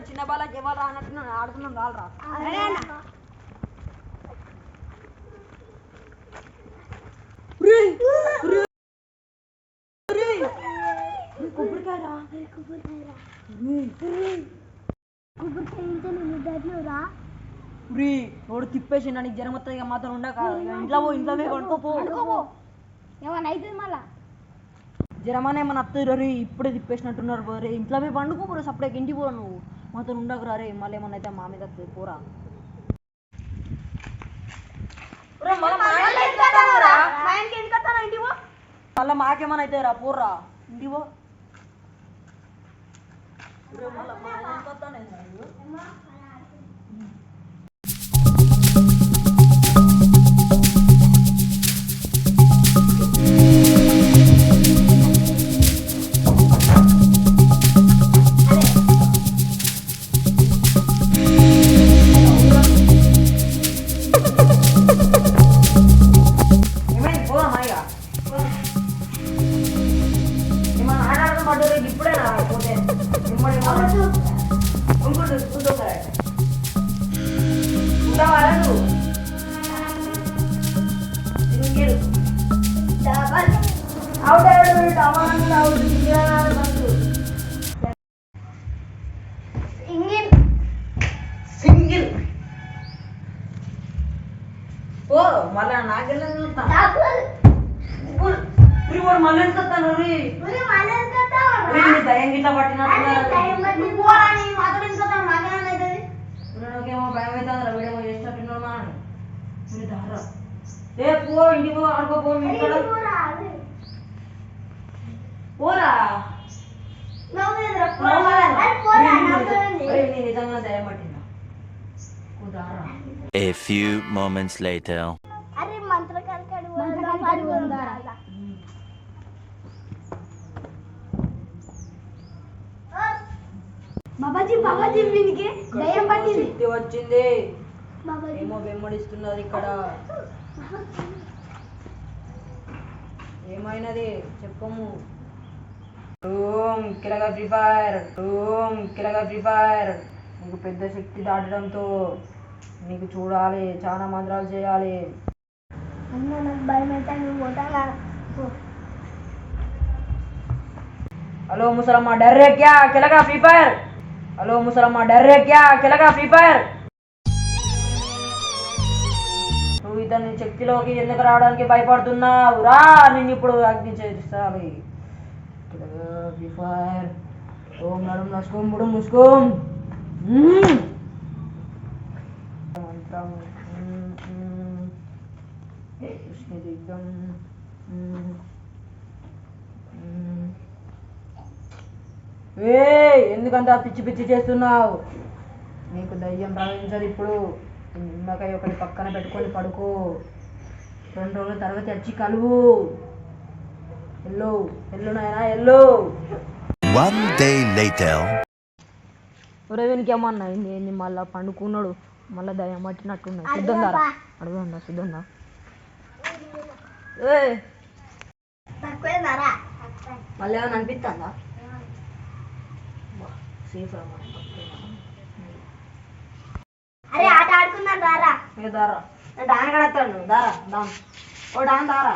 చిన్న బాలకి ఎవరు అన్నట్టు ఆడుకున్నాం రాలరా. రోడ్డు తిప్పేసి నీకు జ్వరం వస్తుంది ఇక మాత్రం ఉండక ఇంట్లో కొనుక్కోపో. ఏమన్నా అయితే మళ్ళా జ్వరమానే ఏమన్నా వస్తుంది రీ ఇప్పుడే తిప్పేసినట్టున్నారు రే. ఇంట్లో పోయి పండుకోపోరు సపరేట్ ఇంటికి పో నువ్వు మాతో ఉండకురా రే. మళ్ళీ ఏమన్నా అయితే మా మీద వస్తుంది పోరా. మళ్ళీ మాకేమన్నా అయితే రా పోర్రా ఇంటికి పో. ఇప్పుడేనా పోతే సింగిల్ ఓ మళ్ళా నాకెళ్ళి మళ్ళీ వస్తాను దయం గిట్లా పట్టినట్టుకేమో భయం అవుతుంది వీడేమో చేసినట్టున్నాడు మా దారా ఏ పో ఇంటికి పో అనుకోపో పోరా నిజంగా దయం పట్టిందా. A few moments later. Babaji వీనికి దయ్యం పట్టింది. శక్తి వచ్చింది ఏమో వెంబడిస్తున్నది ఇక్కడ. ఏమైనది చెప్పము. కిలగా ఫ్రీ ఫైర్ నీకు పెద్ద శక్తి దాటడంతో నీకు చూడాలి చాలా మంత్రాలు చేయాలి. हेलो मुसलमा डर रहे क्या खेलेगा फ्री फायर. हेलो मुसलमा डर रहे क्या खेलेगा फ्री फायर. నువ్వు ఇతని శక్తిలోకి ఎందుకు రావడానికి భయపడుతున్నావు రా నిన్ను ఇప్పుడు అగ్ని చేస్తాను. ఫ్రీ ఫైర్ ఓం నరం నస్కోం బుడం ముస్కోం మంత్రం కృష్ణ దిగ్గం ఎందుకంత పిచ్చి పిచ్చి చేస్తున్నావు. నీకు దయ్యం ప్రవహించదు ఇప్పుడు. నిమ్మకాయ ఒకటి పక్కన పెట్టుకొని పడుకో. 2 రోజుల తర్వాత వచ్చి కలువు. ఎల్లు నాయనా ఎల్లు. 1 day later. వీనికి ఏమన్నా ఏంది మళ్ళా పండుకున్నాడు మళ్ళీ దయ్యం పట్టినట్టున్నాడు. శుద్ధందా అడుగుందా శుద్ధందా మళ్ళీ ఏమైనా అనిపిస్తుందా. అరే ఆట ఆడుకుందాం రారా. దారా డాన్ కడతాడు దారా ఓ డాన్ దారా.